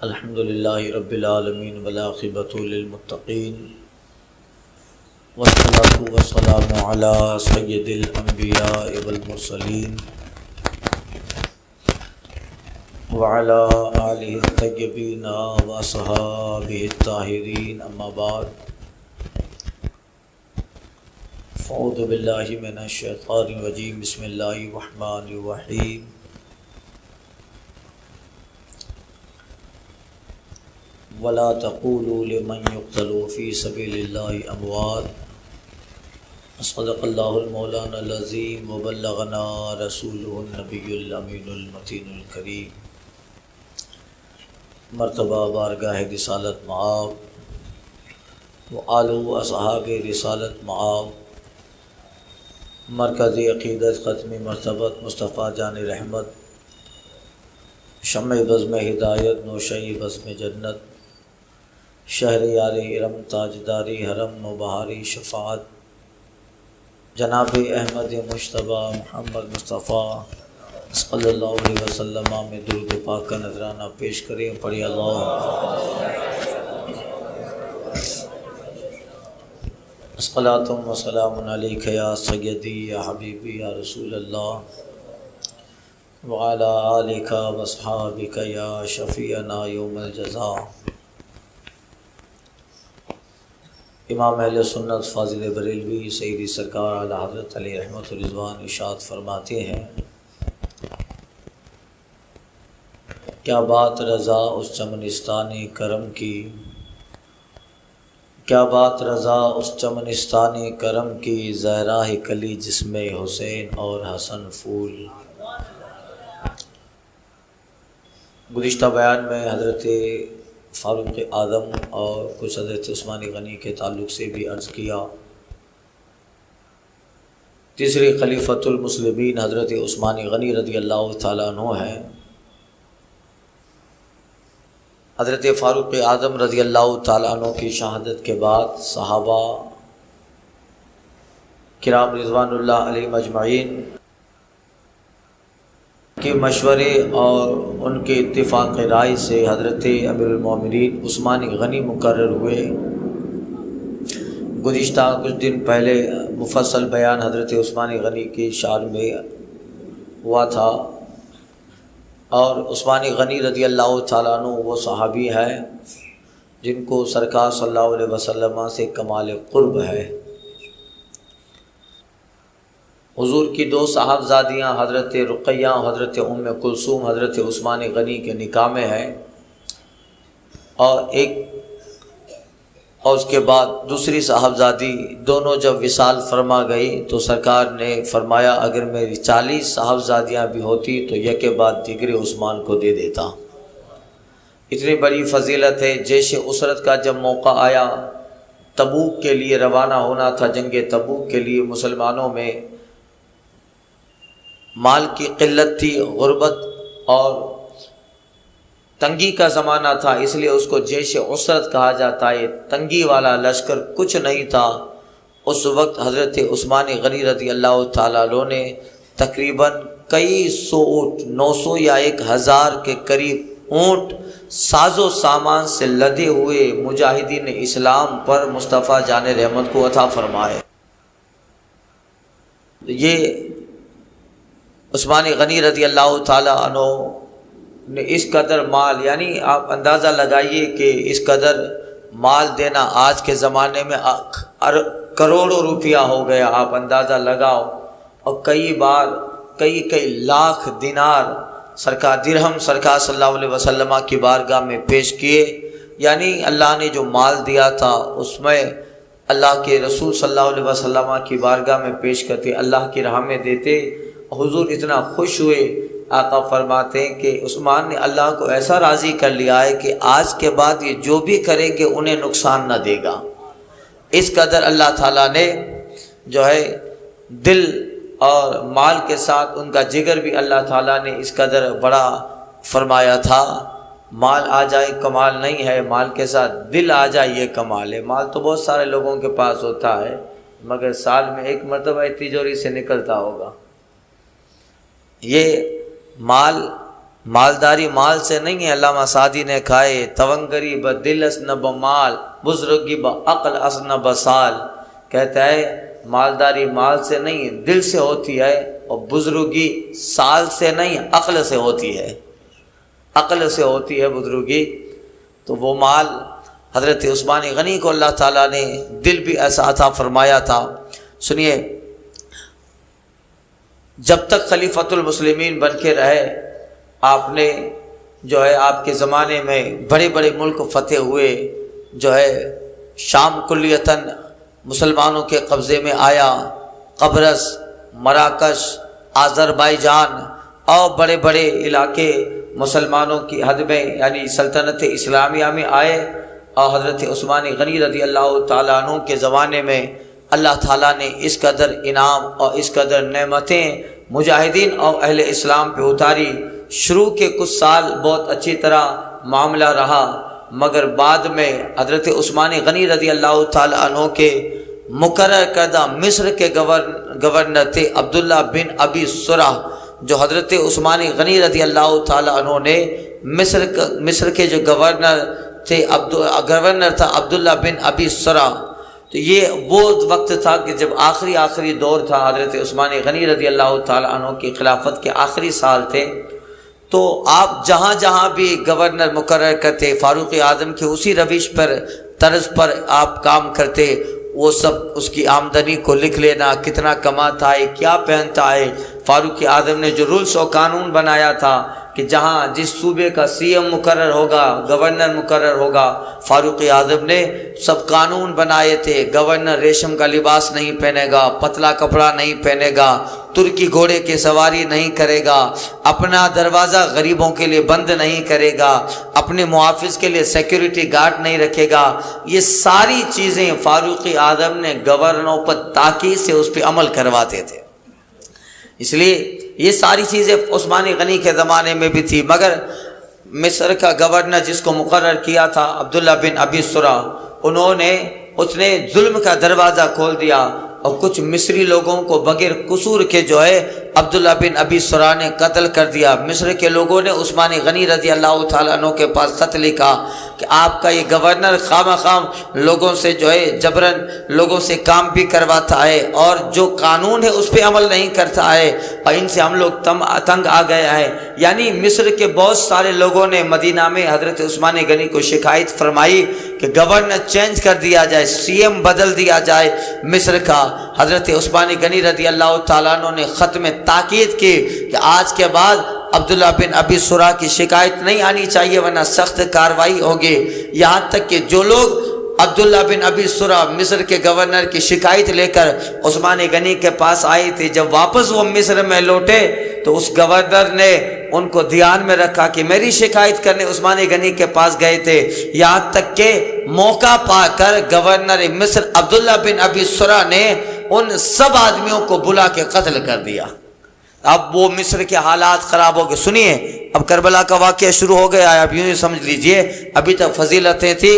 الحمدللہ رب العالمین والعاقبۃ للمتقین والصلاۃ والسلام علی سید الانبیاء والمرسلین وعلی آلہ الطیبین واصحابہ الطاہرین، اما بعد فاعوذ باللہ من الشیطان الرجیم، بسم اللہ الرحمن الرحیم۔ ولا تقولوا لمن يقتل في سبيل الله اموات، صدق اللہ المولانا العظیم وبلغنا رسوله النبی الامین المتین الکریم۔ مرتبہ بارگاہ رسالت معاب وآل و اصحاب رسالت معاب، مرکز عقیدت ختم مرتبت مصطفیٰ جان رحمت، شمع بزم ہدایت نوشئی بزم جنت، شہر یار ارم تاجداری حرم و بہاری شفاعت، جناب احمد مجتبیٰ محمد مصطفیٰ صلی اللہ علیہ وسلم میں درود پاک کا نذرانہ پیش کریں۔ پڑھی اللہ الصلاۃ والسلام علیک یا سیدی یا حبیبی یا رسول اللہ وعلی آلک واصحابک یا شفیعنا یوم الجزاء۔ امام اہل سنت فاضل بریلوی سیدی سرکار اعلی حضرت علیہ رحمت الرضوان ارشاد فرماتے ہیں، کیا بات رضا اس چمنستان کرم کی، کیا بات رضا اس چمنستان کرم کی، زہرا کلی جس میں حسین اور حسن پھول۔ گزشتہ بیان میں حضرت فاروق اعظم اور کچھ حضرت عثمان غنی کے تعلق سے بھی عرض کیا۔ تیسرے خلیفۃ المسلمین حضرت عثمان غنی رضی اللہ تعالیٰ عنہ ہیں۔ حضرت فاروق اعظم رضی اللہ تعالیٰ عنہ کی شہادت کے بعد صحابہ کرام رضوان اللہ علیہم اجمعین کے مشورے اور ان کے اتفاق رائے سے حضرت امیر المومنین عثمان غنی مقرر ہوئے۔ گزشتہ کچھ دن پہلے مفصل بیان حضرت عثمان غنی کی شان میں ہوا تھا، اور عثمان غنی رضی اللہ تعالیٰ عنہ وہ صحابی ہیں جن کو سرکار صلی اللہ علیہ وسلم سے کمال قرب ہے۔ حضور کی دو صاحبزادیاں حضرت رقیہ اور حضرت ام کلثوم حضرت عثمان غنی کے نکاح میں ہیں، اور اس کے بعد دوسری صاحبزادی دونوں جب وصال فرما گئی تو سرکار نے فرمایا اگر میری 40 صاحبزادیاں بھی ہوتی تو یک بعد دیگر عثمان کو دے دیتا۔ اتنی بڑی فضیلت ہے۔ جیش اسرت کا جب موقع آیا، تبوک کے لیے روانہ ہونا تھا، جنگ تبوک کے لیے مسلمانوں میں مال کی قلت تھی، غربت اور تنگی کا زمانہ تھا، اس لیے اس کو جیش عسرت کہا جاتا ہے۔ تنگی والا لشکر کچھ نہیں تھا۔ اس وقت حضرت عثمان غنی رضی اللہ تعالیٰ عنہ نے تقریباً کئی سو اونٹ، 900 یا 1000 کے قریب اونٹ ساز و سامان سے لدے ہوئے مجاہدین اسلام پر مصطفیٰ جان رحمت کو عطا فرمائے۔ یہ عثمان غنی رضی اللہ تعالیٰ عنہ نے اس قدر مال، یعنی آپ اندازہ لگائیے کہ اس قدر مال دینا آج کے زمانے میں کروڑوں روپیہ ہو گیا، آپ اندازہ لگاؤ، اور کئی بار کئی لاکھ دینار سرکار درہم سرکار صلی اللہ علیہ وسلم کی بارگاہ میں پیش کیے۔ یعنی اللہ نے جو مال دیا تھا اس میں اللہ کے رسول صلی اللہ علیہ وسلم کی بارگاہ میں پیش کرتے، اللہ کی راہ میں دیتے۔ حضور اتنا خوش ہوئے، آقا فرماتے ہیں کہ عثمان نے اللہ کو ایسا راضی کر لیا ہے کہ آج کے بعد یہ جو بھی کریں گے انہیں نقصان نہ دے گا۔ اس قدر اللہ تعالیٰ نے جو ہے دل اور مال کے ساتھ ان کا جگر بھی اللہ تعالیٰ نے اس قدر بڑا فرمایا تھا۔ مال آ جائے کمال نہیں ہے، مال کے ساتھ دل آ جائے یہ کمال ہے۔ مال تو بہت سارے لوگوں کے پاس ہوتا ہے، مگر سال میں ایک مرتبہ تجوری سے نکلتا ہوگا۔ یہ مال مالداری مال سے نہیں ہے، علامہ سعدی نے کھائے، تونگری بدل اس نہ بمال، بزرگی بعقل اس نہ بسال، کہتا ہے مالداری مال سے نہیں دل سے ہوتی ہے، اور بزرگی سال سے نہیں عقل سے ہوتی ہے، عقل سے ہوتی ہے بزرگی۔ تو وہ مال حضرت عثمان غنی کو اللہ تعالیٰ نے دل بھی ایسا عطا فرمایا تھا۔ سنیے، جب تک خلیفۃ المسلمین بن کے رہے، آپ نے جو ہے آپ کے زمانے میں بڑے بڑے ملک فتح ہوئے، جو ہے شام کلیتاً مسلمانوں کے قبضے میں آیا، قبرص، مراکش، آذربائیجان اور بڑے بڑے علاقے مسلمانوں کی حد میں یعنی سلطنت اسلامیہ میں آئے، اور حضرت عثمان غنی رضی اللہ تعالیٰ عنہ کے زمانے میں اللہ تعالیٰ نے اس قدر انعام اور اس قدر نعمتیں مجاہدین اور اہل اسلام پہ اتاری۔ شروع کے کچھ سال بہت اچھی طرح معاملہ رہا، مگر بعد میں حضرت عثمان غنی رضی اللہ تعالیٰ عنہ کے مقرر کردہ مصر کے گورنر تھے عبداللہ بن ابی سرح، جو حضرت عثمان غنی رضی اللہ تعالیٰ عنہ نے مصر کے جو گورنر تھا عبداللہ بن ابی سرح۔ تو یہ وہ وقت تھا کہ جب آخری دور تھا، حضرت عثمان غنی رضی اللہ تعالیٰ عنہ کی خلافت کے آخری سال تھے۔ تو آپ جہاں جہاں بھی گورنر مقرر کرتے، فاروق اعظم کے اسی روش پر طرز پر آپ کام کرتے، وہ سب اس کی آمدنی کو لکھ لینا، کتنا کماتا ہے، کیا پہنتا ہے۔ فاروق اعظم نے جو رولز و قانون بنایا تھا کہ جہاں جس صوبے کا سی ایم مقرر ہوگا، گورنر مقرر ہوگا، فاروق اعظم نے سب قانون بنائے تھے۔ گورنر ریشم کا لباس نہیں پہنے گا، پتلا کپڑا نہیں پہنے گا، ترکی گھوڑے کی سواری نہیں کرے گا، اپنا دروازہ غریبوں کے لیے بند نہیں کرے گا، اپنے محافظ کے لیے سیکیورٹی گارڈ نہیں رکھے گا۔ یہ ساری چیزیں فاروق اعظم نے گورنروں پر تاکید سے اس پہ عمل کرواتے تھے۔ اس لیے یہ ساری چیزیں عثمان غنی کے زمانے میں بھی تھی، مگر مصر کا گورنر جس کو مقرر کیا تھا عبداللہ بن ابی سرح، اس نے ظلم کا دروازہ کھول دیا، اور کچھ مصری لوگوں کو بغیر قصور کے جو ہے عبداللہ بن ابی سرح نے قتل کر دیا۔ مصر کے لوگوں نے عثمان غنی رضی اللہ تعالیٰ عنہ کے پاس خط لکھا کہ آپ کا یہ گورنر خام لوگوں سے جو ہے جبراً لوگوں سے کام بھی کرواتا ہے، اور جو قانون ہے اس پہ عمل نہیں کرتا ہے، اور ان سے ہم لوگ تنگ آ گیا ہے۔ یعنی مصر کے بہت سارے لوگوں نے مدینہ میں حضرت عثمان غنی کو شکایت فرمائی کہ گورنر چینج کر دیا جائے، سی ایم بدل دیا جائے مصر کا۔ حضرت عثمان غنی رضی اللہ تعالیٰ عنہ نے خط میں تاکید کی کہ آج کے بعد عبداللہ بن ابی سرح کی شکایت نہیں آنی چاہیے، ورنہ سخت کارروائی ہوگی۔ یہاں تک کہ جو لوگ عبداللہ بن ابی سرح مصر کے گورنر کی شکایت لے کر عثمان غنی کے پاس آئی تھی، جب واپس وہ مصر میں لوٹے تو اس گورنر نے ان کو دھیان میں رکھا کہ میری شکایت کرنے عثمان غنی کے پاس گئے تھے، یہاں تک کہ موقع پا کر گورنر مصر عبداللہ بن ابی سرح نے ان سب آدمیوں کو بلا کے قتل کر دیا۔ اب وہ مصر کے حالات خراب ہو گئے۔ سنیے، اب کربلا کا واقعہ شروع ہو گیا ہے، اب یوں ہی سمجھ لیجئے، ابھی تک فضیلتیں تھی،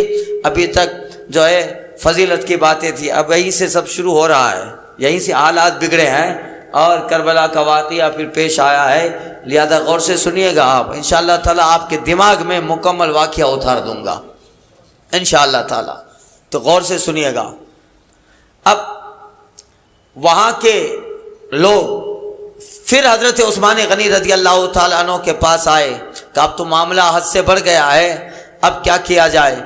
ابھی تک جو ہے فضیلت کی باتیں تھی، اب یہیں سے سب شروع ہو رہا ہے، یہیں سے حالات بگڑے ہیں اور کربلا کا واقعہ پھر پیش آیا ہے۔ لہذا غور سے سنیے گا آپ، انشاءاللہ تعالیٰ آپ کے دماغ میں مکمل واقعہ اتار دوں گا انشاءاللہ تعالیٰ، تو غور سے سنیے گا۔ اب وہاں کے لوگ پھر حضرت عثمان غنی رضی اللہ تعالیٰ عنہ کے پاس آئے کہ اب تو معاملہ حد سے بڑھ گیا ہے، اب کیا کیا جائے۔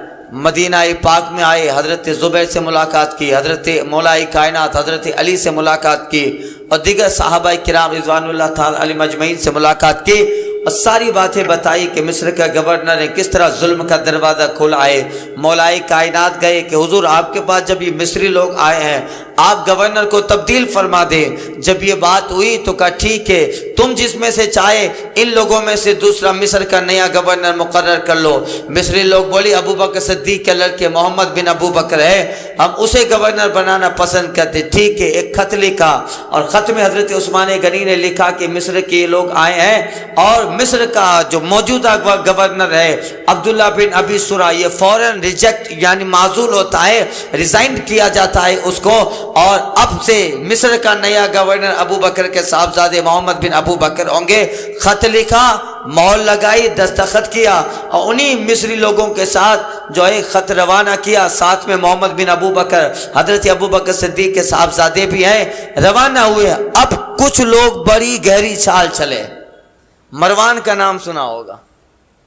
مدینہ پاک میں آئے، حضرت زبیر سے ملاقات کی، حضرت مولا کائنات حضرت علی سے ملاقات کی، اور دیگر صحابہ کرام رضوان اللہ تعالیٰ علیہم اجمعین سے ملاقات کی، اور ساری باتیں بتائی کہ مصر کا گورنر نے کس طرح ظلم کا دروازہ کھولا ہے۔ مولا کائنات گئے کہ حضور آپ کے پاس جب یہ مصری لوگ آئے ہیں آپ گورنر کو تبدیل فرما دیں۔ جب یہ بات ہوئی تو کہا ٹھیک ہے، تم جس میں سے چاہے ان لوگوں میں سے دوسرا مصر کا نیا گورنر مقرر کر لو۔ مصری لوگ بولے ابو بکر صدیق کے لڑکے محمد بن ابو بکر ہے، ہم اسے گورنر بنانا پسند کرتے۔ ٹھیک ہے، ایک خط لکھا، اور خط میں حضرت عثمان غنی نے لکھا کہ مصر کے لوگ آئے ہیں اور مصر کا جو موجودہ گورنر ہے عبداللہ بن ابی سرح، یہ فوراً ریجیکٹ یعنی معزول ہوتا ہے، ریزائن کیا جاتا ہے اس کو، اور اب سے مصر کا نیا گورنر ابو بکر کے صاحبزادے محمد بن ابو بکر ہوں گے۔ خط لکھا، مہر لگائی، دستخط کیا، اور انہی مصری لوگوں کے ساتھ جو ہے خط روانہ کیا، ساتھ میں محمد بن ابو بکر حضرت ابو بکر صدیق کے صاحبزادے بھی ہیں، روانہ ہوئے۔ اب کچھ لوگ بڑی گہری چال چلے۔ مروان کا نام سنا ہوگا،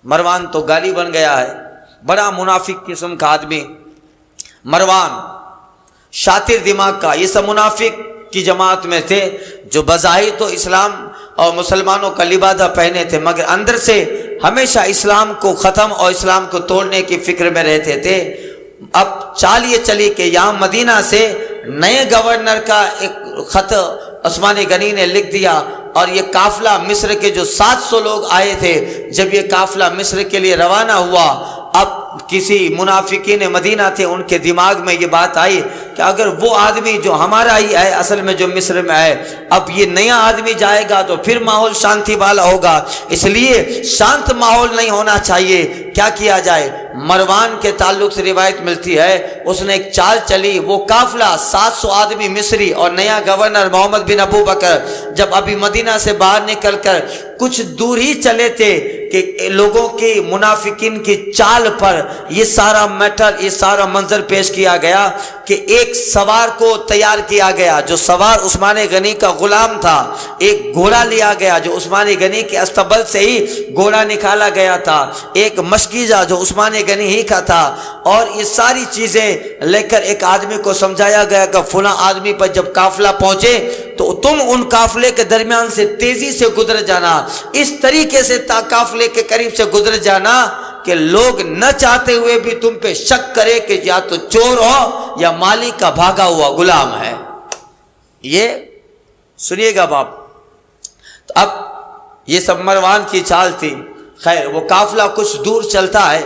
مروان تو گالی بن گیا ہے، بڑا منافق قسم کا آدمی مروان، شاطر دماغ کا، یہ سب منافق کی جماعت میں تھے جو بظاہر تو اسلام اور مسلمانوں کا لبادہ پہنے تھے، مگر اندر سے ہمیشہ اسلام کو ختم اور اسلام کو توڑنے کی فکر میں رہتے تھے۔ اب چال یہ چلی کہ یہاں مدینہ سے نئے گورنر کا ایک خط عثمان غنی نے لکھ دیا، اور یہ قافلہ مصر کے جو 700 لوگ آئے تھے، جب یہ قافلہ مصر کے لیے روانہ ہوا، اب کسی منافقین مدینہ تھے، ان کے دماغ میں یہ بات آئی کہ اگر وہ آدمی جو ہمارا ہی ہے اصل میں جو مصر میں ہے، اب یہ نیا آدمی جائے گا تو پھر ماحول شانتی والا ہوگا، اس لیے شانت ماحول نہیں ہونا چاہیے۔ کیا کیا جائے؟ مروان کے تعلق سے روایت ملتی ہے، اس نے ایک چال چلی، وہ قافلہ 700 آدمی مصری اور نیا گورنر محمد بن ابو بکر جب ابھی مدینہ سے باہر نکل کر کچھ دور ہی چلے تھے کہ لوگوں کی منافقین کی چال پر یہ سارا میٹر، یہ سارا منظر پیش کیا گیا کہ ایک سوار کو تیار کیا گیا، جو سوار عثمان غنی کا غلام تھا، ایک گھوڑا لیا گیا جو عثمان غنی کے استبل سے ہی گھوڑا نکالا گیا تھا، ایک مشکیزہ جو عثمان غنی ہی کا تھا، اور یہ ساری چیزیں لے کر ایک آدمی کو سمجھایا گیا کہ فلاں آدمی پر جب قافلہ پہنچے تو تم ان قافلے کے درمیان سے تیزی سے گزر جانا، اس طریقے سے تا قافلے کے قریب سے گزر جانا کہ لوگ نہ چاہتے ہوئے بھی تم پہ شک کرے کہ یا تو چور ہو یا مالک کا بھاگا ہوا غلام ہے۔ یہ سنیے گا باپ، تو اب یہ سب مروان کی چال تھی۔ خیر وہ قافلہ کچھ دور چلتا ہے،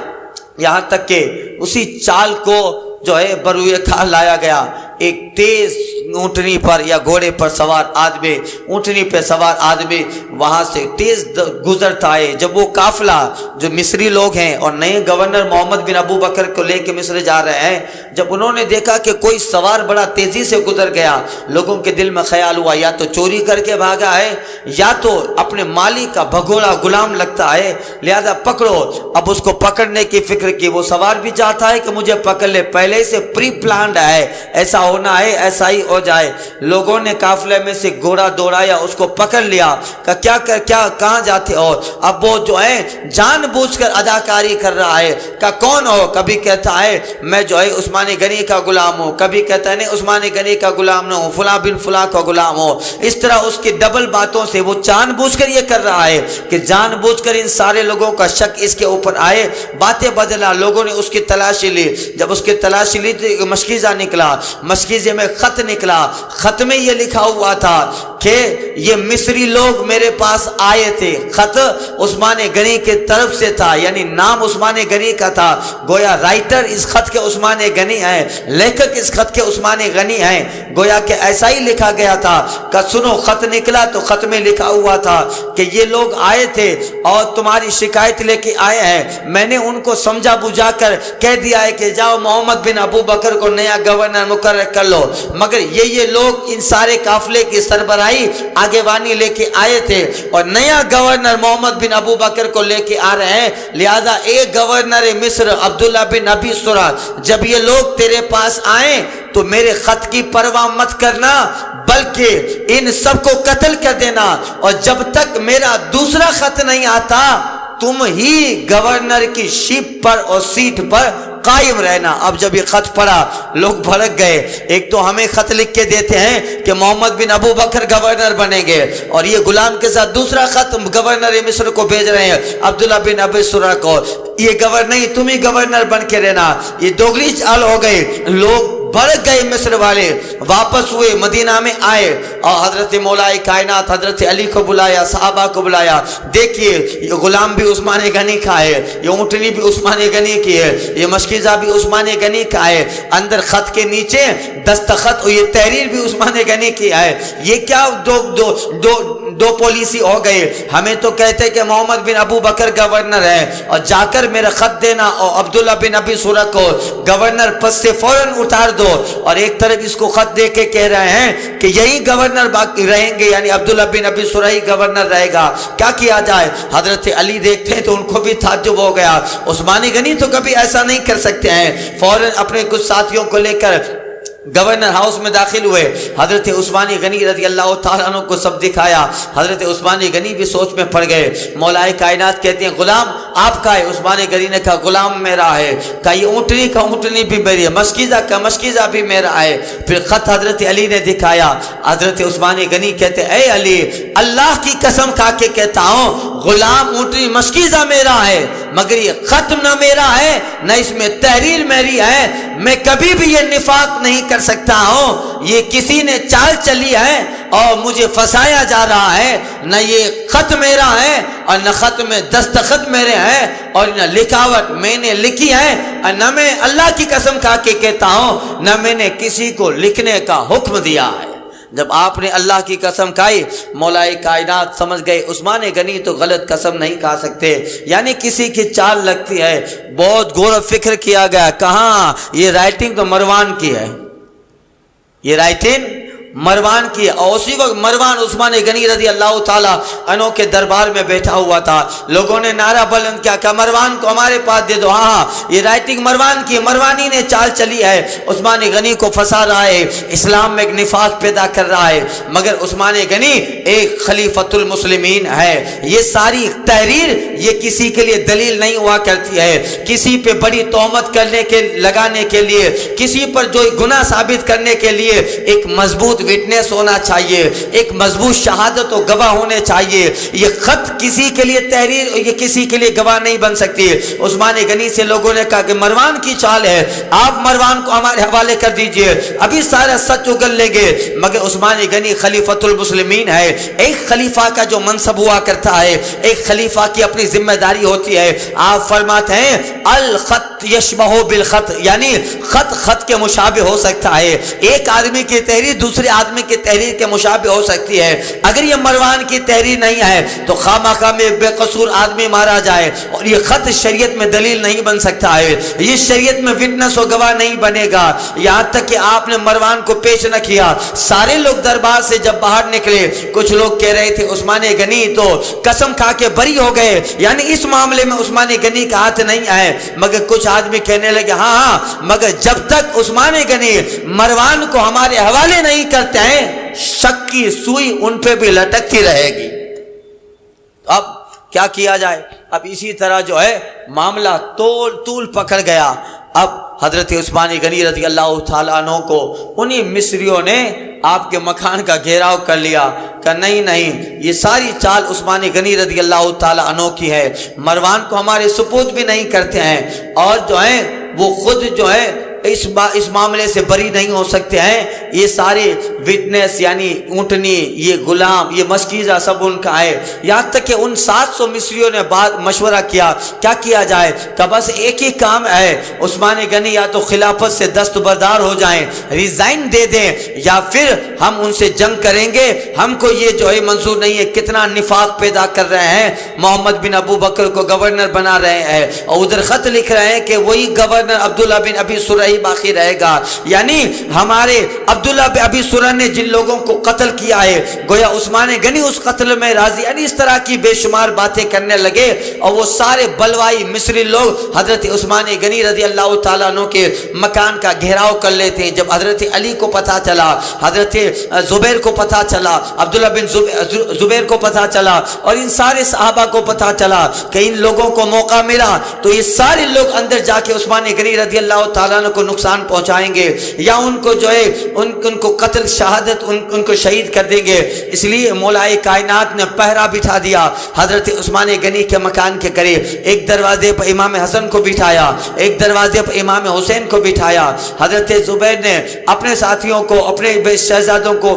یہاں تک کہ اسی چال کو جو ہے بروئے کار لایا گیا۔ ایک تیز اونٹنی پر یا گھوڑے پر سوار آدمی، اونٹنی پہ سوار آدمی وہاں سے تیز گزرتا ہے۔ جب وہ قافلہ جو مصری لوگ ہیں اور نئے گورنر محمد بن ابو بکر کو لے کے مصر جا رہے ہیں، جب انہوں نے دیکھا کہ کوئی سوار بڑا تیزی سے گزر گیا، لوگوں کے دل میں خیال ہوا یا تو چوری کر کے بھاگا ہے یا تو اپنے مالک کا بھگوڑا غلام لگتا ہے، لہذا پکڑو۔ اب اس کو پکڑنے کی فکر کی، وہ سوار بھی چاہتا ہے کہ مجھے پکڑ لے، پہلے سے پری پلانڈ ہے، ایسا ہونا ہے، ایسا ہی ہو جائے۔ لوگوں نے قافلے میں سے گھوڑا دوڑایا، اس کو پکڑ لیا کہ کیا کہاں جاتے ہو؟ اب وہ جو ہے جان بوجھ کر اداکاری کر رہا ہے کہ کون ہو، کبھی کہتا ہے میں جو ہے عثمان غنی کا غلام ہوں، کبھی کہتا ہے نہیں عثمان غنی کا غلام نہ ہوں، فلاں بن فلاں کا غلام ہو۔ اس طرح اس کی ڈبل باتوں سے وہ جان بوجھ کر یہ کر رہا ہے کہ جان بوجھ کر ان سارے لوگوں کا شک اس کے اوپر آئے، باتیں بدلا۔ لوگوں نے اس کی تلاشی لی، جب اس کی تلاشی لی تو مشکیزہ نکلا، مشکیزے میں خط نکلا، خط میں یہ لکھا ہوا تھا کہ یہ مصری لوگ میرے پاس آئے تھے۔ خط عثمان غنی کے طرف سے تھا، یعنی نام عثمان غنی کا تھا، گویا رائٹر اس خط کے عثمان غنی ہیں، لیکھک اس خط کے عثمان غنی ہیں، گویا کہ ایسا ہی لکھا گیا تھا کہ سنو خط نکلا تو خط میں لکھا ہوا تھا کہ یہ لوگ آئے تھے اور تمہاری شکایت لے کے آئے ہیں، میں نے ان کو سمجھا بجھا کر کہہ دیا ہے کہ جاؤ محمد بن ابو بکر کو نیا گورنر مقرر کر لو، مگر یہ لوگ ان سارے قافلے کی سربراہی آگے وانی لے کے آئے تھے اور نیا گورنر محمد بن ابو بکر کو لے کے آ رہے ہیں، لہذا ایک گورنر مصر عبداللہ بن ابی سرا، جب یہ لوگ تیرے پاس آئیں تو میرے خط کی پرواہ مت کرنا بلکہ ان سب کو قتل کر دینا، اور جب تک میرا دوسرا خط نہیں آتا تم ہی گورنر کی شپ پر اور سیٹ پر قائم رہنا۔ اب جب یہ خط پڑھا لوگ بھڑک گئے، ایک تو ہمیں خط لکھ کے دیتے ہیں کہ محمد بن ابو بکر گورنر بنیں گے، اور یہ غلام کے ساتھ دوسرا خط گورنر مصر کو بھیج رہے ہیں عبداللہ بن ابی سرا کو، یہ گورنر نہیں تم ہی گورنر بن کے رہنا۔ یہ دوگلی چال ہو گئی، لوگ بھڑک گئے، مصر والے واپس ہوئے، مدینہ میں آئے اور حضرت مولا کائنات حضرت علی کو بلایا، صحابہ کو بلایا، دیکھیے یہ غلام بھی عثمان غنی کا ہے، یہ اونٹنی بھی عثمان غنی کی ہے، یہ مشکیزہ بھی عثمان غنی کا ہے، اندر خط کے نیچے دستخط اور یہ تحریر بھی عثمان غنی کی ہے، یہ کیا دو دو پالیسی ہو گئے، ہمیں تو کہتے کہ محمد بن ابو بکر گورنر ہے اور جا کر میرا خط دینا اور عبداللہ بن ابی سورہ کو گورنر پس سے فوراً اتار دو، اور ایک طرف اس کو خط دے کے کہہ رہے ہیں کہ یہی گورنر باقی رہیں گے، یعنی عبداللہ بن ابی سورہ ہی گورنر رہے گا، کیا کیا جائے؟ حضرت علی دیکھتے ہیں تو ان کو بھی تعجب ہو گیا، عثمان غنی تو کبھی ایسا نہیں کر سکتے ہیں، فوراً اپنے کچھ ساتھیوں کو لے کر گورنر ہاؤس میں داخل ہوئے، حضرت عثمان غنی رضی اللہ تعالیٰ عنہ کو سب دکھایا، حضرت عثمان غنی بھی سوچ میں پڑ گئے، مولا کائنات کہتے ہیں غلام آپ کا ہے؟ عثمان غنی نے کہا غلام میرا ہے، کہا یہ اونٹنی کا اونٹنی بھی میری ہے، مشکیزہ کا مشکیزہ بھی میرا ہے، پھر خط حضرت علی نے دکھایا، حضرت عثمان غنی کہتے اے علی اللہ کی قسم کھا کے کہتا ہوں غلام اونٹنی مشکیزہ میرا ہے، مگر یہ خط نہ میرا ہے نہ اس میں تحریر میری ہے، میں کبھی بھی یہ نفاق نہیں کر سکتا ہوں، یہ کسی نے چال چلی ہے اور مجھے پھنسایا جا رہا ہے، نہ یہ خط میرا ہے اور نہ خط میں دستخط میرے ہیں اور نہ لکھاوٹ میں نے لکھی ہے، اور نہ میں اللہ کی قسم کھا کے کہتا ہوں نہ میں نے کسی کو لکھنے کا حکم دیا ہے۔ جب آپ نے اللہ کی قسم کھائی مولا کائنات سمجھ گئے عثمان غنی تو غلط قسم نہیں کھا سکتے، یعنی کسی کی چال لگتی ہے، بہت غور و فکر کیا گیا، کہاں یہ رائٹنگ تو مروان کی ہے، یہ رائٹنگ مروان کی ہے، اور اسی وقت مروان عثمان غنی رضی اللہ تعالیٰ عنہ کے دربار میں بیٹھا ہوا تھا، لوگوں نے نعرہ بلند کیا کہ مروان کو ہمارے پاس دے دو، ہاں یہ رائٹنگ مروان کی ہے، مروانی نے چال چلی ہے، عثمان غنی کو پھنسا رہا ہے، اسلام میں ایک نفاق پیدا کر رہا ہے، مگر عثمان غنی ایک خلیفۃ المسلمین ہے، یہ ساری تحریر یہ کسی کے لیے دلیل نہیں ہوا کرتی ہے، کسی پہ بڑی تہمت کرنے کے لگانے کے لیے، کسی پر جو گناہ ثابت کرنے کے لیے ایک مضبوط وٹنس ہونا چاہیے، ایک مضبوط شہادت و گواہ ہونے چاہیے، یہ خط کسی کے لیے تحریر یہ کسی کے لیے گواہ نہیں بن سکتی۔ عثمان غنی سے لوگوں نے کہا کہ مروان کی چال ہے، آپ مروان کو ہمارے حوالے کر دیجئے، ابھی سارا سچ اگل لیں گے، مگر عثمان غنی خلیفۃ المسلمین ہے، ایک خلیفہ کا جو منصب ہوا کرتا ہے، ایک خلیفہ کی اپنی ذمہ داری ہوتی ہے، آپ فرماتے ہیں الخط یشبہ بالخط، یعنی خط خط کے مشابہ ہو سکتا ہے، ایک آدمی کی تحریر دوسرے آدمی کی تحریر کے مشابہ ہو سکتی ہے، اگر یہ مروان کی تحریر نہیں ہے تو خامخواہ میں بے قصور آدمی مارا جائے، اور یہ خط شریعت میں دلیل نہیں بن سکتا ہے، یہ شریعت میں وٹنس و گواہ نہیں بنے گا، یہاں تک کہ آپ نے مروان کو پیش نہ کیا، سارے لوگ دربار سے جب باہر نکلے کچھ لوگ کہہ رہے تھے عثمان غنی تو قسم کھا کے بری ہو گئے، یعنی اس معاملے میں عثمان غنی کا ہاتھ نہیں ہے، مگر کچھ آدمی کہنے لگے ہاں مگر جب تک عثمان غنی مروان کو ہمارے حوالے نہیں کرتے ہیں شک کی سوئی ان پہ بھی لٹکتی رہے گی۔ اب کیا کیا جائے؟ اب اسی طرح جو ہے معاملہ طول پکڑ گیا، اب حضرت عثمان غنی رضی اللہ تعالیٰ عنہ کو انہی مصریوں نے آپ کے مکان کا گھیراؤ کر لیا کہ نہیں یہ ساری چال عثمان غنی رضی اللہ تعالیٰ عنہ کی ہے، مروان کو ہمارے سپرد بھی نہیں کرتے ہیں، اور جو ہے وہ خود جو ہے اس معاملے سے بری نہیں ہو سکتے ہیں، یہ سارے وٹنس یعنی اونٹنی یہ غلام یہ مشکیزہ سب ان کا ہے، یہاں تک کہ ان 700 مصریوں نے بات مشورہ کیا کیا کیا جائے، کہ بس ایک ہی کام ہے، عثمان غنی یا تو خلافت سے دستبردار ہو جائیں ریزائن دے دیں، یا پھر ہم ان سے جنگ کریں گے، ہم کو یہ جو ہے منظور نہیں ہے، کتنا نفاق پیدا کر رہے ہیں، محمد بن ابو بکر کو گورنر بنا رہے ہیں اور ادھر خط لکھ رہے ہیں کہ وہی گورنر عبداللہ بن ابی سورہ باقی رہے گا، یعنی ہمارے عبداللہ بن ابی سورہ نے جن لوگوں کو قتل کیا ہے گویا عثمان غنی اس قتل میں راضی، یعنی اس طرح کی بے شمار باتیں کرنے لگے، اور وہ سارے بلوائی مصری لوگ حضرت عثمان غنی رضی اللہ تعالیٰ عنہ کے مکان کا گھیراؤ کر لیتے ہیں۔ جب حضرت علی کو پتہ چلا، حضرت زبیر کو پتہ چلا، عبداللہ بن زبیر کو پتہ چلا، اور ان سارے صحابہ کو پتہ چلا کہ ان لوگوں کو موقع ملا تو یہ سارے لوگ اندر جا کے عثمان غنی رضی اللہ تعالیٰ عنہ کو نقصان پہنچائیں گے، یا ان کو جو ہے ان کو قتل شہادت ان کو شہید کر دیں گے، اس لیے مولا کائنات نے پہرا بٹھا دیا حضرت عثمان غنی کے مکان کے قریب، ایک دروازے پر امام حسن کو بٹھایا، ایک دروازے پر امام حسین کو بٹھایا، حضرت زبیر نے اپنے ساتھیوں کو اپنے شہزادوں کو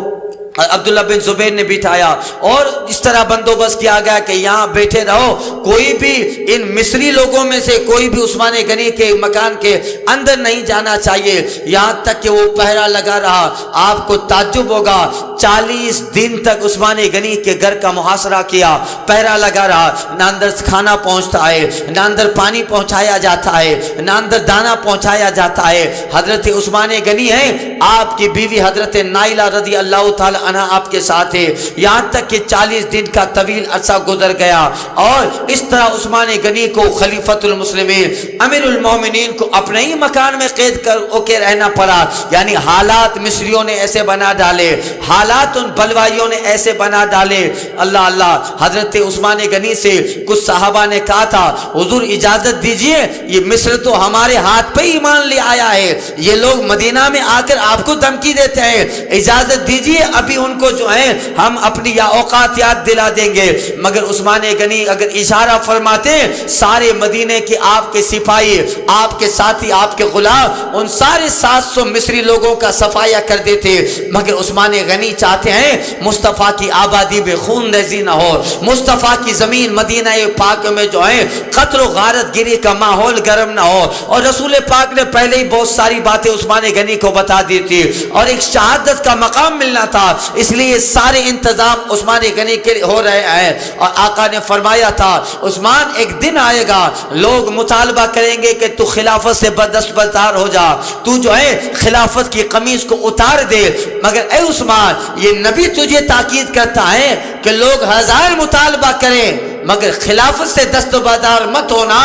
عبداللہ بن زبیر نے بٹھایا اور اس طرح بندوبست کیا گیا کہ یہاں بیٹھے رہو، کوئی بھی ان مصری لوگوں میں سے کوئی بھی عثمان غنی کے مکان کے اندر نہیں جانا چاہیے، یہاں تک کہ وہ پہرا لگا رہا۔ آپ کو تعجب ہوگا 40 دن تک عثمان غنی کے گھر کا محاصرہ کیا، پہرا لگا رہا، نہ اندر کھانا پہنچتا ہے، نہ اندر پانی پہنچایا جاتا ہے، نہ اندر دانا پہنچایا جاتا ہے۔ حضرت عثمان غنی ہیں، آپ کی بیوی حضرت نائلہ رضی اللہ تعالی عنہ آپ کے ساتھ ہے، یہاں تک کہ 40 دن کا طویل عرصہ گزر گیا اور اس طرح عثمان غنی کو خلیفۃ المسلمین امیر المومنین کو اپنے ہی مکان میں قید کر کے رہنا پڑا۔ یعنی حالات مصریوں نے ایسے بنا ڈالے، حالات ان بلوائیوں نے ایسے بنا ڈالے۔ اللہ اللہ، حضرت عثمان غنی سے کچھ صحابہ نے کہا تھا حضور اجازت دیجئے، یہ مصر تو ہمارے ہاتھ پہ ایمان لے آیا ہے، یہ لوگ مدینہ میں آ کر آپ کو دھمکی دیتے ہیں، اجازت دیجئے ابھی ان کو جو ہے ہم اپنی یا اوقات یاد دلا دیں گے۔ مگر عثمان غنی اگر اشارہ فرماتے سارے مدینے کے آپ کے سپاہی، آپ کے ساتھی، آپ کے غلام ان سارے 700 مصری لوگوں کا صفایا کر دیتے۔ مگر عثمان غنی چاہتے ہیں مصطفیٰ کی آبادی میں خون ریزی نہ ہو، مصطفیٰ کی زمین مدینہ پاک میں جو ہے قتل و غارت گری کا ماحول گرم نہ ہو۔ اور رسول پاک نے پہلے ہی بہت ساری باتیں عثمان غنی کو بتا دی تھی اور ایک شہادت کا مقام ملنا تھا، اس لیے سارے انتظام عثمان غنی کے ہو رہے ہیں۔ اور آقا نے فرمایا تھا عثمان ایک دن آئے گا لوگ مطالبہ کریں گے کہ تو خلافت سے دستبردار ہو جا، تو جو ہے خلافت کی قمیص کو اتار دے، مگر اے عثمان یہ نبی تجھے تاکید کرتا ہے کہ لوگ 1000 مطالبہ کریں مگر خلافت سے دستبردار مت ہونا،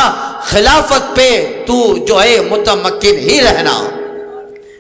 خلافت پہ تو جو ہے متمکن ہی رہنا۔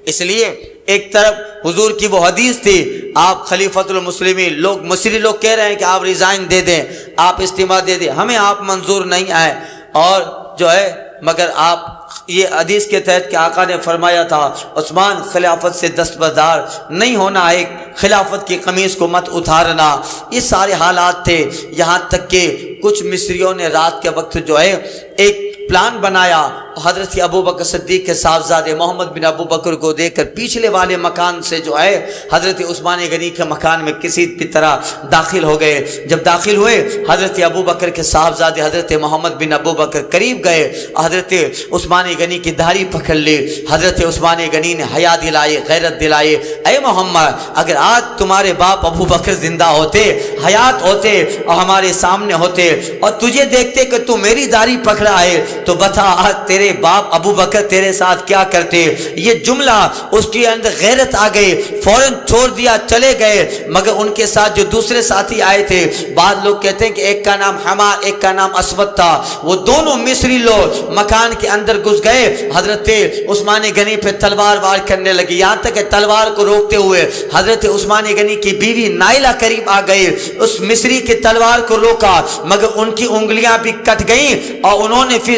اس لیے ایک طرف حضور کی وہ حدیث تھی، آپ خلیفۃ المسلمین، لوگ مصری لوگ کہہ رہے ہیں کہ آپ ریزائن دے دیں، آپ استعفیٰ دے دیں، ہمیں آپ منظور نہیں آئے، اور جو ہے مگر آپ یہ حدیث کے تحت کہ آقا نے فرمایا تھا عثمان خلافت سے دستبردار نہیں ہونا، ایک خلافت کی قمیص کو مت اتارنا، یہ سارے حالات تھے۔ یہاں تک کہ کچھ مصریوں نے رات کے وقت جو ہے ایک پلان بنایا، حضرت ابو بکر صدیق کے صاحبزادے محمد بن ابو بکر کو دیکھ کر پچھلے والے مکان سے جو ہے حضرت عثمان غنی کے مکان میں کسی بھی طرح داخل ہو گئے۔ جب داخل ہوئے حضرت ابو بکر کے صاحبزادے حضرت محمد بن ابو بکر قریب گئے، حضرت عثمان غنی کی داڑھی پکڑ لی، حضرت عثمان غنی نے حیا دلائی، غیرت دلائی، اے محمد اگر آج تمہارے باپ ابو بکر زندہ ہوتے، حیات ہوتے اور ہمارے سامنے ہوتے اور تجھے دیکھتے کہ تو میری داڑھی پکڑا ہے تو بتا آج تیرے باپ ابو بکر تیرے ساتھ کیا کرتے۔ یہ جملہ اس کے اندر غیرت آ گئی، فوراً چھوڑ دیا، چلے گئے۔ مگر ان کے ساتھ جو دوسرے ساتھی آئے تھے، بعض لوگ کہتے ہیں کہ ایک کا نام حمار، ایک کا نام اسود تھا، وہ دونوں مصری لوگ مکان کے اندر گھس گئے، حضرت عثمان غنی پہ تلوار وار کرنے لگے، یہاں تک کہ تلوار کو روکتے ہوئے حضرت عثمان غنی کی بیوی نائلہ قریب آ گئی، اس مصری کی تلوار کو روکا مگر ان کی انگلیاں بھی کٹ گئیں اور انہوں نے پھر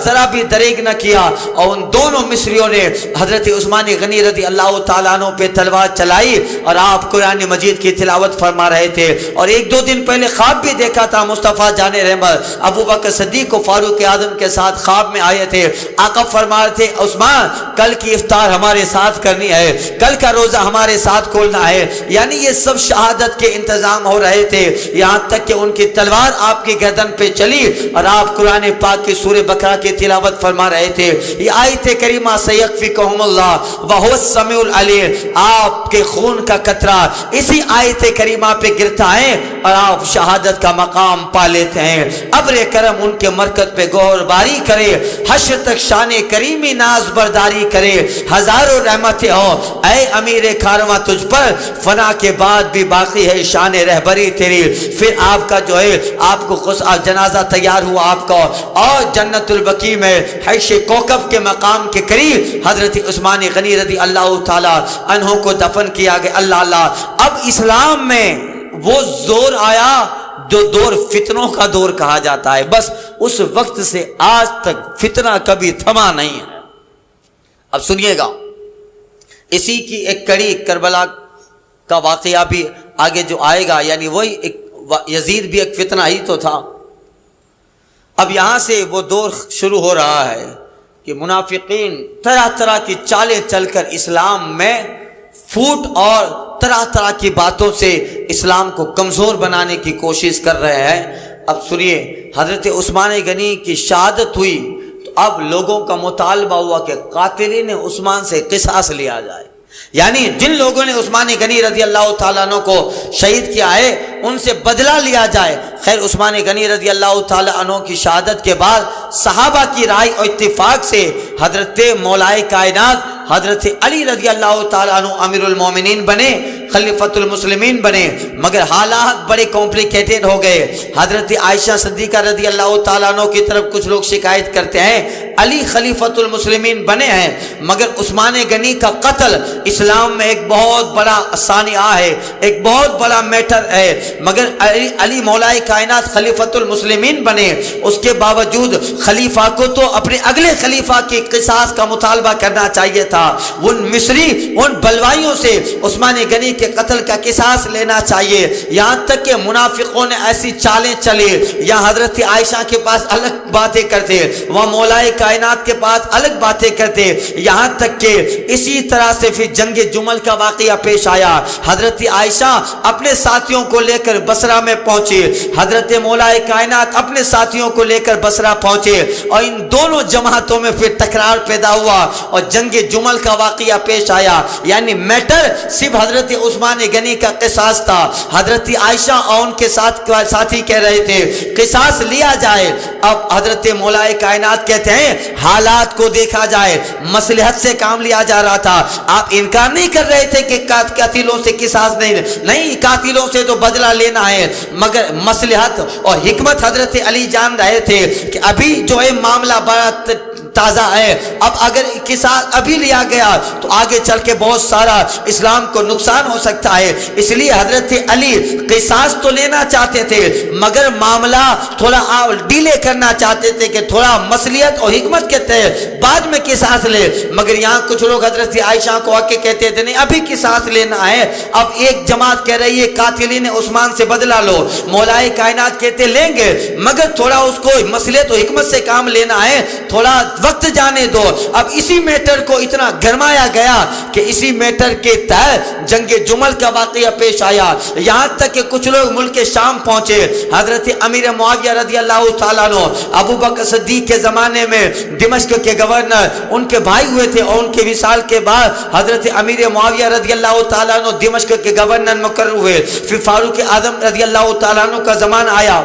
ذرا بھی دریغ نہ کیا اور ان دونوں مصریوں نے حضرت عثمان غنی رضی اللہ تعالیٰ عنہ پہ تلوار چلائی اور آپ قرآن مجید کی تلاوت فرما رہے تھے۔ اور 1-2 دن پہلے خواب بھی دیکھا تھا مصطفیٰ جان رحمت ابو بکر صدیق کو فاروق اعظم کے ساتھ خواب میں آئے تھے، آقا فرما رہے تھے عثمان کل کی افطار ہمارے ساتھ کرنی ہے، کل کا روزہ ہمارے ساتھ کھولنا ہے، یعنی یہ سب شہادت کے انتظام ہو رہے تھے، یہاں تک کہ ان کی تلوار آپ کی گردن پہ چلی اور آپ قرآن پاک کی سورہ بقرہ کی تلاوت فرما رہے تھے۔ یہ آیت کریمہ سیکفیکہم اللہ وہو السمیع العلیم، آپ کے خون کا قطرہ اسی آیت کریمہ پہ گرتا ہے اور آپ شہادت کا مقام پا لیتے ہیں۔ ابر کرم ان کے مرکز پہ گور باری کرے، حشر تک شان کریمی ناز برداری کرے، ہزاروں رحمتیں ہو اے امیر کارواں تجھ پر، فنا کے بعد بھی باقی ہے شان رہبری تیری۔ پھر آپ کا جو ہے آپ کو جنازہ تیار ہوا آپ کا، اور جنت البقیع میں حیش کوکب کے مقام کے قریب حضرت عثمان غنی رضی اللہ تعالی عنہ کو دفن کیا گیا۔ اللہ اللہ، اب اسلام میں وہ زور آیا جو دور فتنوں کا دور کہا جاتا ہے، بس اس وقت سے آج تک فتنہ کبھی تھما نہیں ہے۔ اب سنیے گا، اسی کی ایک کڑی کربلا کا واقعہ بھی آگے جو آئے گا، یعنی وہی ایک یزید بھی ایک فتنہ ہی تو تھا۔ اب یہاں سے وہ دور شروع ہو رہا ہے کہ منافقین طرح طرح کی چالیں چل کر اسلام میں پھوٹ اور طرح طرح کی باتوں سے اسلام کو کمزور بنانے کی کوشش کر رہے ہیں۔ اب سنیے، حضرت عثمان غنی کی شہادت ہوئی تو اب لوگوں کا مطالبہ ہوا کہ قاتلین عثمان سے قصاص لیا جائے، یعنی جن لوگوں نے عثمان غنی رضی اللہ تعالیٰ عنہ کو شہید کیا ہے ان سے بدلہ لیا جائے۔ خیر، عثمان غنی رضی اللہ تعالیٰ عنہ کی شہادت کے بعد صحابہ کی رائے اور اتفاق سے حضرت مولائے کائنات حضرت علی رضی اللہ تعالیٰ عنہ امیر المومنین بنے، خلیفۃ المسلمین بنے، مگر حالات بڑے کمپلیکیٹڈ ہو گئے۔ حضرت عائشہ صدیقہ رضی اللہ تعالیٰ عنہ کی طرف کچھ لوگ شکایت کرتے ہیں علی خلیفۃ المسلمین بنے ہیں، مگر عثمان غنی کا قتل اسلام میں ایک بہت بڑا ثانیہ ہے، ایک بہت بڑا میٹر ہے، مگر علی مولائے کائنات خلیفۃ المسلمین بنے، اس کے باوجود خلیفہ کو تو اپنے اگلے خلیفہ کی قصاص کا مطالبہ کرنا چاہیے تھا، ان مصری ان بلوائیوں سے عثمان غنی کے قتل کا قصاص لینا چاہیے۔ یہاں تک کہ منافقوں نے ایسی چالیں چلی، یا حضرت عائشہ کے پاس الگ باتیں کرتے، وہ مولائے کائنات کے پاس الگ باتیں کرتے، یہاں تک کہ اسی طرح سے پھر جنگ جمل کا واقعہ پیش آیا۔ حضرت عائشہ اپنے ساتھیوں کو لے کر بصرہ میں پہنچے، حضرت مولائے کائنات اپنے ساتھیوں کو لے کر بصرہ پہنچے، اور ان دونوں جماعتوں میں پھر تکرار پیدا ہوا اور جنگ جمل کا واقعہ پیش آیا۔ یعنی میٹر صرف حضرت عثمان غنی کا قصاص تھا۔ حضرت عائشہ اور ان کے ساتھی کہہ رہے تھے قصاص لیا جائے۔ اب حضرت مولائے کائنات کہتے ہیں حالات کو دیکھا جائے، مصلحت سے کام لیا جا رہا تھا۔ آپ انکار نہیں کر رہے تھے کہ قاتلوں سے قصاص نہیں، قاتلوں سے تو بدلہ لینا ہے، مگر مصلحت اور حکمت حضرت علی جان رہے تھے کہ ابھی جو ہے معاملہ بڑا تازہ ہے، اب اگر قصاص ابھی لیا گیا تو آگے چل کے بہت سارا اسلام کو نقصان ہو سکتا ہے، اس لیے حضرت علی قصاص تو لینا چاہتے تھے مگر معاملہ تھوڑا ڈیلے کرنا چاہتے تھے کہ تھوڑا مصلحت اور حکمت کے تحت بعد میں قصاص لے، مگر یہاں کچھ لوگ حضرت عائشہ کو آ کے کہتے تھے نہیں ابھی قصاص لینا ہے۔ اب ایک جماعت کہہ رہی ہے قاتلین عثمان سے بدلہ لو، مولائے کائنات کہتے لیں گے مگر تھوڑا اس کو مصلحت و حکمت سے کام لینا ہے، تھوڑا وقت جانے دو۔ اب اسی میٹر کو اتنا گرمایا گیا کہ اسی میٹر کے تحت جنگ جمل کا واقعہ پیش آیا، یہاں تک کہ کچھ لوگ ملک شام پہنچے۔ حضرت امیر معاویہ رضی اللہ تعالیٰ عنہ ابو بکر صدیق کے زمانے میں دمشق کے گورنر ان کے بھائی ہوئے تھے، اور ان کے وصال کے بعد حضرت امیر معاویہ رضی اللہ تعالیٰ عنہ دمشق کے گورنر مقرر ہوئے۔ پھر فاروق اعظم رضی اللہ تعالیٰ عنہ کا زمانہ آیا،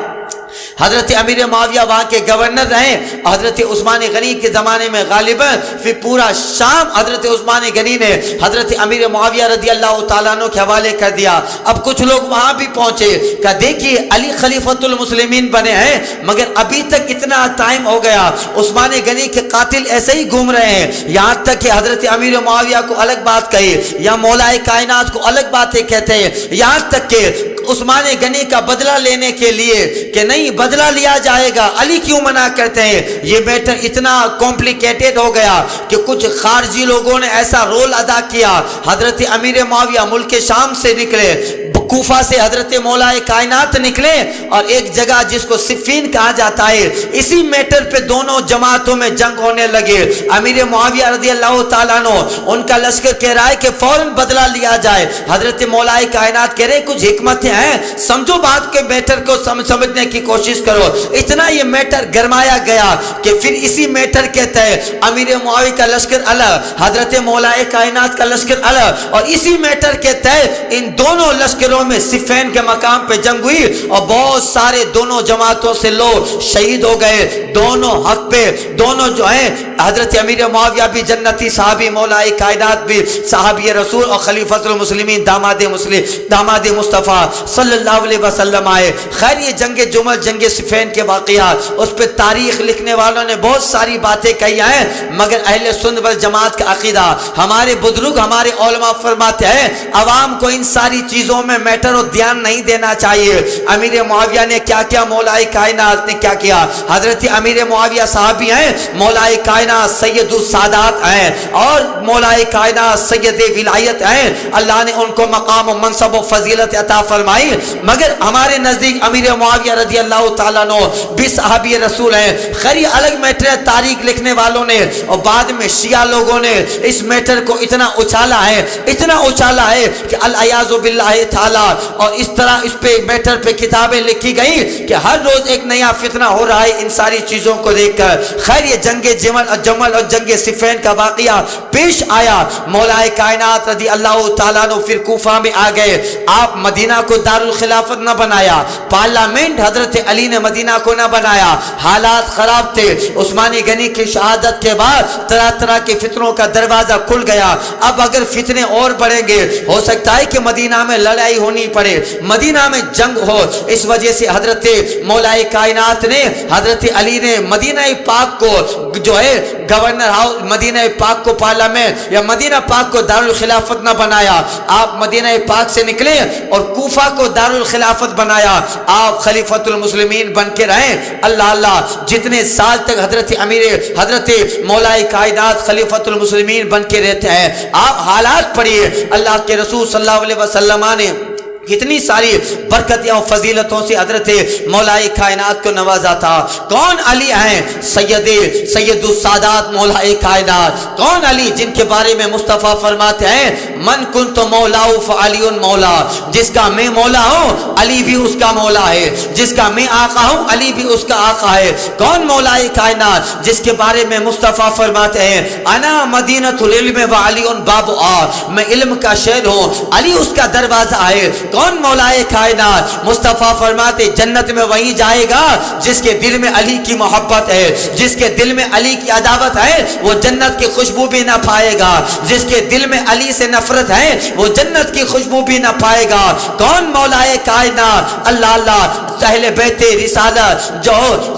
حضرت امیر معاویہ وہاں کے گورنر رہے، حضرت عثمان غنی کے زمانے میں غالباً پھر پورا شام حضرت عثمان غنی نے حضرت امیر معاویہ رضی اللہ تعالیٰ عنہ کے حوالے کر دیا۔ اب کچھ لوگ وہاں بھی پہنچے کہ دیکھیے علی خلیفۃ المسلمین بنے ہیں مگر ابھی تک اتنا ٹائم ہو گیا، عثمان غنی کے قاتل ایسے ہی گھوم رہے ہیں، یہاں تک کہ حضرت امیر معاویہ کو الگ بات کہی یا مولائے کائنات کو الگ باتیں کہتے ہیں، یہاں تک کہ عثمان غنی کا بدلہ لینے کے لیے کہ نہیں بدلہ لیا جائے گا، علی کیوں منع کرتے ہیں؟ یہ میٹر اتنا کمپلیکیٹڈ ہو گیا کہ کچھ خارجی لوگوں نے ایسا رول ادا کیا۔ حضرت امیر معاویہ ملک شام سے نکلے، کوفہ سے حضرت مولائے کائنات نکلے اور ایک جگہ جس کو صفین کہا جاتا ہے، اسی میٹر پہ دونوں جماعتوں میں جنگ ہونے لگے۔ امیر معاویہ رضی اللہ تعالیٰ عنہ ان کا لشکر کہہ رہا ہے کہ فوراً بدلہ لیا جائے، حضرت مولائے کائنات کہہ رہے کچھ حکمتیں ہیں، سمجھو بات کے میٹر کو سمجھنے کی کوشش کرو۔ اتنا یہ میٹر گرمایا گیا کہ پھر اسی میٹر کے تحت امیر معاویہ کا لشکر الگ، حضرت مولائے کائنات کا لشکر الگ، اور اسی میٹر کے تحت ان دونوں لشکروں میں صفین کے مقام پہ جنگ ہوئی اور بہت سارے دونوں جماعتوں سے لوگ شہید ہو گئے، دونوں حق پہ، دونوں جو ہیں حضرت امیر معاویہ بھی جنتی صحابی، مولائے کائنات بھی صحابی رسول اور خلیفۃ المسلمین داماد مصطفیٰ صلی اللہ علیہ وسلم آئے۔ خیر یہ جنگ جمل جنگ صفین کے واقعات اس پہ تاریخ لکھنے والوں نے بہت ساری باتیں کہی ہیں، مگر اہل سنت والجماعت کا عقیدہ، ہمارے بزرگ ہمارے علماء فرماتے ہیں عوام کو ان ساری چیزوں میں میٹر اور دھیان نہیں دینا چاہیے۔ امیر معاویہ نے کیا کیا، مولا کائنات نے کیا کیا۔ حضرت امیر معاویہ صحابی ہیں، مولا کائنات سید السادات ہیں اور مولا کائنات سید ولایت ہیں، اللہ نے ان کو مقام و منصب و فضیلت عطا فرمائی۔ مگر ہمارے نزدیک امیر معاویہ رضی اللہ تعالیٰ عنہ بھی صحابی رسول ہیں۔ خیر یہ الگ میٹر ہے، تاریخ لکھنے والوں نے اور بعد میں شیعہ لوگوں نے اس میٹر کو اتنا اچھالا ہے، اتنا اچھالا ہے کہ العیاذ باللہ تعالیٰ، اور اس طرح اس پہ میٹر پہ کتابیں لکھی گئی کہ ہر روز ایک نیا فتنہ ہو رہا ہے ان ساری چیزوں کو دیکھ کر۔ خیر یہ جنگ جمل اور جنگ صفین کا واقعہ پیش آیا۔ مولا کائنات رضی اللہ تعالیٰ عنہ پھر کوفہ میں آ گئے۔ آپ مدینہ کو دارالخلافت نہ بنایا، پارلیمنٹ حضرت علی نے مدینہ کو نہ بنایا، حالات خراب تھے۔ عثمانی غنی کی شہادت کے بعد طرح طرح کے فتنوں کا دروازہ کھل گیا۔ اب اگر فتنے اور بڑھیں گے ہو سکتا ہے کہ مدینہ میں لڑائی ہونی پڑے، مدینہ میں جنگ ہو۔ اس وجہ سے حضرت مولا کائنات نے، حضرت علی نے مدینہ پاک کو جو ہے گورنر ہاؤس، مدینہ پاک کو پارلیمنٹ یا مدینہ پاک کو دارالخلافت نہ بنایا۔ آپ مدینہ پاک سے نکلے اور کوفہ کو دارالخلافت بنایا۔ آپ خلیفۃ المسلمین بن کے رہیں۔ اللہ اللہ جتنے سال تک حضرت مولا کائنات خلیفۃ المسلمین بن کے رہتے ہیں، آپ حالات پڑھیے، اللہ کے رسول صلی اللہ علیہ وسلم نے کتنی ساری برکتیں اور فضیلتوں سے حضرت مولا کائنات کو نوازا تھا۔ کون علی ہیں؟ سید السادات مولا کائنات۔ کون علی؟ جن کے بارے میں مصطفیٰ فرماتے ہیں من کنت مولا فعلی مولا، جس کا میں مولا ہوں علی بھی اس کا مولا ہے، جس کا میں آقا ہوں علی بھی اس کا آقا ہے۔ کون مولا کائنات؟ جس کے بارے میں مصطفیٰ فرماتے ہیں انا مدینۃ العلم وعلی بابها، میں علم کا شہر ہوں، علی اس کا دروازہ ہے۔ کون مولا کائنات؟ مصطفیٰ فرماتے جنت میں وہی جائے گا جس کے دل میں علی کی محبت ہے، جس کے دل میں علی کی عداوت ہے وہ جنت کی خوشبو بھی نہ پائے گا، جس کے دل میں علی سے نفرت ہے وہ جنت کی خوشبو بھی نہ پائے گا۔ کون مولا کائنات؟ اللہ اللہ اہل بیت رسالت جو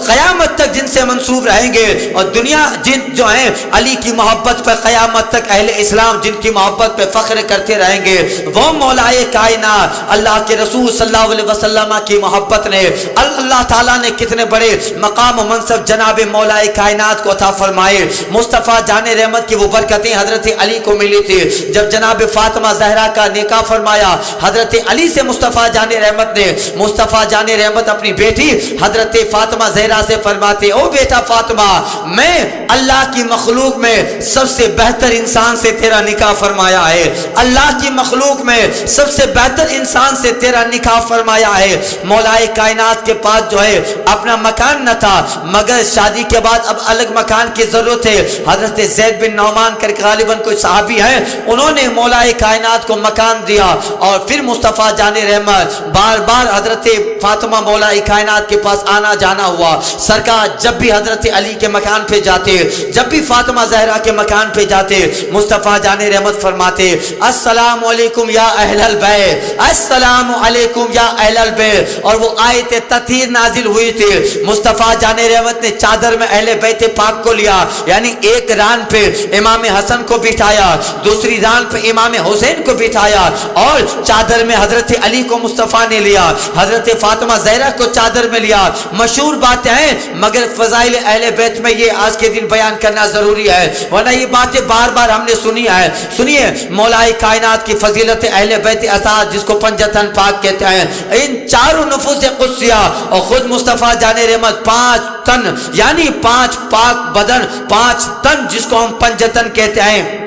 قیامت تک جن سے منسوب رہیں گے، اور دنیا جن جو ہیں علی کی محبت پر قیامت تک اہل اسلام جن کی محبت پہ فخر کرتے رہیں گے، وہ مولا کائنات اللہ کے رسول صلی اللہ علیہ وسلم کی محبت نے اللہ تعالیٰ نے کتنے بڑے مقام و منصب جناب مولا کائنات کو عطا فرمائے۔ مصطفیٰ جان رحمت کی وہ برکتیں حضرت علی کو ملی تھی۔ جب جناب فاطمہ زہرا کا نکاح فرمایا حضرت علی سے مصطفیٰ جان رحمت نے، مصطفیٰ جان رحمت اپنی بیٹی حضرت فاطمہ زہرا سے فرماتے او بیٹا فاطمہ، میں اللہ کی مخلوق میں سب سے بہتر انسان سے تیرا نکاح فرمایا ہے، اللہ کی مخلوق میں سب سے بہتر انسان سے تیرا نکاح فرمایا ہے۔ مولا کائنات کے پاس جو ہے اپنا مکان نہ تھا، مگر شادی کے بعد اب الگ مکان کی ضرورت ہے۔ حضرت زید بن نعمان کر کے غالباً کوئی صحابی ہیں، انہوں نے مولا کائنات کو مکان دیا، اور پھر مصطفیٰ جان رحمت بار بار حضرت فاطمہ مولا کائنات کے پاس آنا جانا ہوا۔ سرکار جب بھی حضرت علی کے مکان پہ جاتے، جب بھی فاطمہ زہرا کے مکان پہ جاتے، مصطفیٰ جان رحمت فرماتے السلام علیکم یا اہل البیت، السلام علیکم یا اہل البیت، اور وہ آیت تطہیر نازل ہوئی تھی۔ مصطفیٰ جان رحمت نے چادر میں اہل بیت پاک کو لیا، یعنی ایک ران پہ امام حسن کو بٹھایا، دوسری ران پہ امام حسین کو بٹھایا، اور چادر میں حضرت علی کو مصطفیٰ نے لیا، حضرت فاطمہ زہرا کو چادر میں لیا۔ مشہور باتیں ہیں، مگر فضائل اہل بیت میں یہ آج کے دن بیان کرنا ضروری ہے، ورنہ یہ باتیں بار بار ہم نے سنی ہے۔ سنیے مولا کائنات کی فضیلت اہل بیت اساس، جس کو پنجتن پاک کہتے ہیں، ان چاروں نفوس قدسیہ، اور خود مصطفیٰ جان رحمت 5 تن یعنی 5 پاک بدن، 5 تن جس کو ہم پنجتن کہتے ہیں،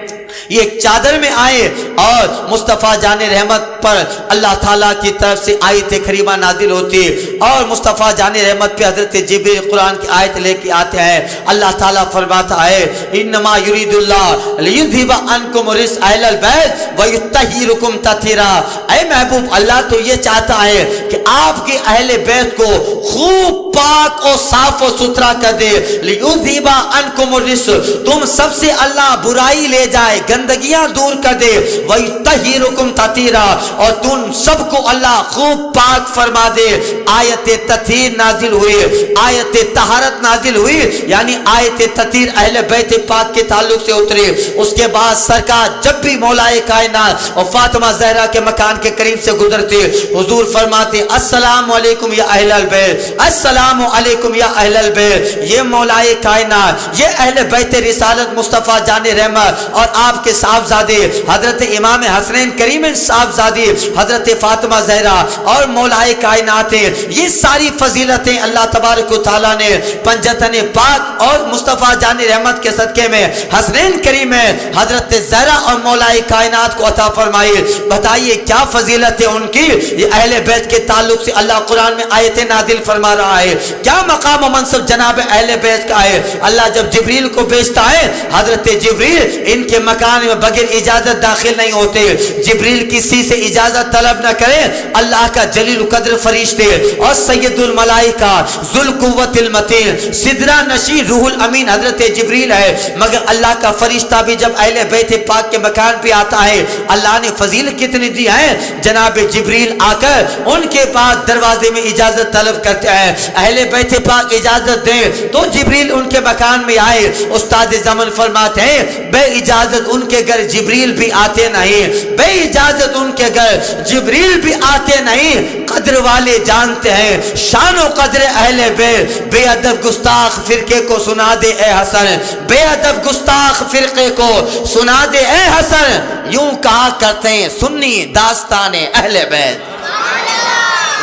یہ چادر میں آئے، اور مصطفیٰ جان رحمت پر اللہ تعالیٰ کی طرف سے آیت کریمہ نازل ہوتی، اور مصطفیٰ جان رحمت پہ حضرت جبریل قرآن کی آیت لے کے آتے ہیں۔ اللہ تعالیٰ فرماتا ہے انما یرید اللہ لیذھب عنکم الرجس اہل البیت ویطہرکم تطہیرا، اے محبوب اللہ تو یہ چاہتا ہے کہ آپ کے اہل بیت کو خوب پاک اور صاف و ستھرا کر دے، لیذھب عنکم الرجس، تم سب سے اللہ برائی لے جائے، گندگیاں دور کر دے، وَيُطَهِّرُكُمْ تَطْهِيرًا، اور تم سب کو اللہ خوب پاک فرما دے۔ آیت تطہیر نازل ہوئی، آیت طہارت نازل ہوئی، یعنی آیت تطہیر اہل بیت پاک کے تعلق سے اتری۔ اس کے بعد سرکار جب بھی مولا کائنات اور فاطمہ زہرا کے مکان کے قریب سے گزرتے، حضور فرماتے السلام علیکم یا اہل البیت، السلام علیکم یا اہل البیت۔ یہ مولا کائنات، یہ اہل بیت رسالت مصطفیٰ جان رحمت اور آپ کے صاحبزادے حضرت امام حسنین کریم صاحبزادی حضرت فاطمہ زہرا اور مولا کائنات، یہ ساری فضیلتیں اللہ تبارک و تعالیٰ نے پنجتن پاک اور مصطفیٰ جان رحمت کے صدقے میں حسنین کریم حضرت زہرا اور مولا کائنات کو عطا فرمائی۔ بتائیے کیا فضیلت ہے ان کی، یہ اہل بیت کے تعلق سے اللہ قرآن میں آیتیں نازل فرما رہا ہے۔ کیا مقام و منصب جناب اہل بیت کا ہے۔ اللہ جب جبریل کو بھیجتا ہے، حضرت جبریل ان کے مکان میں بغیر اجازت داخل نہیں ہوتے، جبریل کسی سے اجازت طلب نہ کرے۔ اللہ کا جلیل قدر فرشتے اور سید الملائکہ ذوالقوۃ المتین سدرہ نشین روح الامین حضرت جبریل ہے، مگر اللہ کا فرشتہ بھی جب اہل بیت پاک کے مکان پہ آتا ہے، اللہ نے فضیلت کتنی دی ہے، جناب جبریل آ کر ان کے پاس دروازے میں اجازت طلب کرتے ہیں، اہل بیت پاک اجازت دیں تو جبریل ان کے مکان میں آئے۔ استاد زمن فرماتے ہیں بے اجازت ان کے گھر جبریل بھی آتے نہیں، بے اجازت ان کے گھر جبریل بھی آتے نہیں۔ قدر والے جانتے ہیں شان و قدر اہل بیت، بے ادب گستاخ فرقے کو سنا دے اے حسن، بے ادب گستاخ فرقے کو سنا دے اے حسن، یوں کہا کرتے ہیں سنی داستان اہل بیت،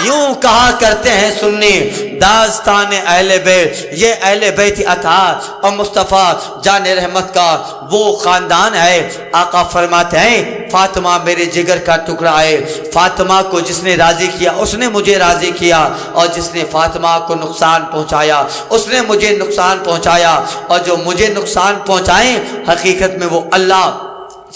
یوں کہا کرتے ہیں سنی داستان اہل بیت۔ یہ اہل بیت اطہار اور مصطفیٰ جان رحمت کا وہ خاندان ہے۔ آقا فرماتے ہیں فاطمہ میرے جگر کا ٹکڑا ہے، فاطمہ کو جس نے راضی کیا اس نے مجھے راضی کیا، اور جس نے فاطمہ کو نقصان پہنچایا اس نے مجھے نقصان پہنچایا، اور جو مجھے نقصان پہنچائیں حقیقت میں وہ اللہ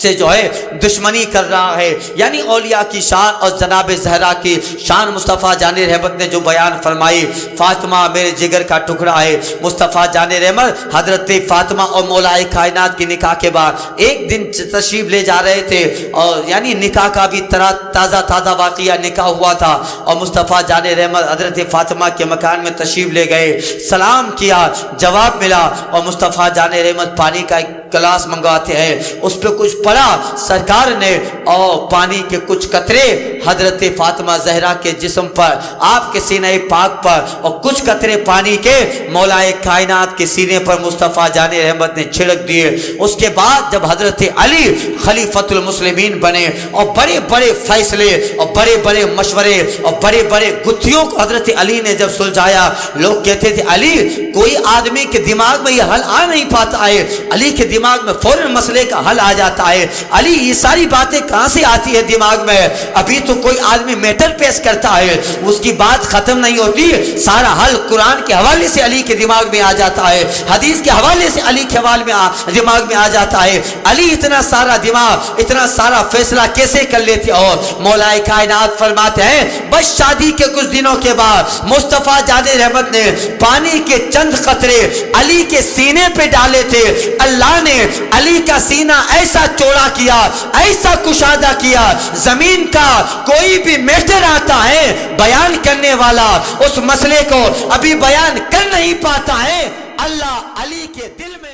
سے جو ہے دشمنی کر رہا ہے۔ یعنی اولیاء کی شان اور جناب زہرا کی شان مصطفیٰ جان رحمت نے جو بیان فرمائی، فاطمہ میرے جگر کا ٹکڑا ہے۔ مصطفیٰ جان رحمت حضرت فاطمہ اور مولا کائنات کی نکاح کے بعد ایک دن تشریف لے جا رہے تھے، اور یعنی نکاح کا بھی تازہ واقعہ نکاح ہوا تھا، اور مصطفیٰ جان رحمت حضرت فاطمہ کے مکان میں تشریف لے گئے، سلام کیا، جواب ملا، اور مصطفیٰ جان رحمت پانی کا ایک گلاس منگواتے ہیں، اس پہ کچھ پڑا، سرکار نے اور پانی کے کچھ قطرے حضرت فاطمہ زہرا کے جسم پر، آپ کے سینہ پاک پر، اور کچھ قطرے پانی کے مولا کائنات کے سینے پر مصطفیٰ جان رحمت نے چھڑک دیے۔ اس کے بعد جب حضرت علی خلیفۃ المسلمین بنے اور بڑے بڑے فیصلے اور بڑے بڑے مشورے اور بڑے بڑے گتھیوں کو حضرت علی نے جب سلجھایا، لوگ کہتے تھے علی کوئی آدمی کے دماغ میں یہ حل آ نہیں پاتا ہے، علی کے دماغ میں فوراً مسئلے کا حل آ جاتا ہے، علی یہ ساری باتیں کہاں سے آتی ہے دماغ میں، ابھی تو کوئی آدمی میٹر پیش کرتا ہے اس کی بات ختم نہیں ہوتی، سارا حل قرآن کے حوالے سے علی کے دماغ میں آ جاتا ہے، حدیث کے حوالے سے علی کے حوالے میں دماغ میں آ جاتا ہے، علی اتنا سارا دماغ اتنا سارا فیصلہ کیسے کر لیتے؟ اور مولا کائنات فرماتے ہیں بس شادی کے کچھ دنوں کے بعد مصطفیٰ جان رحمت نے پانی کے چند قطرے علی کے سینے پہ ڈالے تھے، اللہ نے علی کا سینہ ایسا چوڑا کیا، ایسا کشادہ کیا، زمین کا کوئی بھی میٹر آتا ہے بیان کرنے والا اس مسئلے کو ابھی بیان کر نہیں پاتا ہے، اللہ علی کے دل میں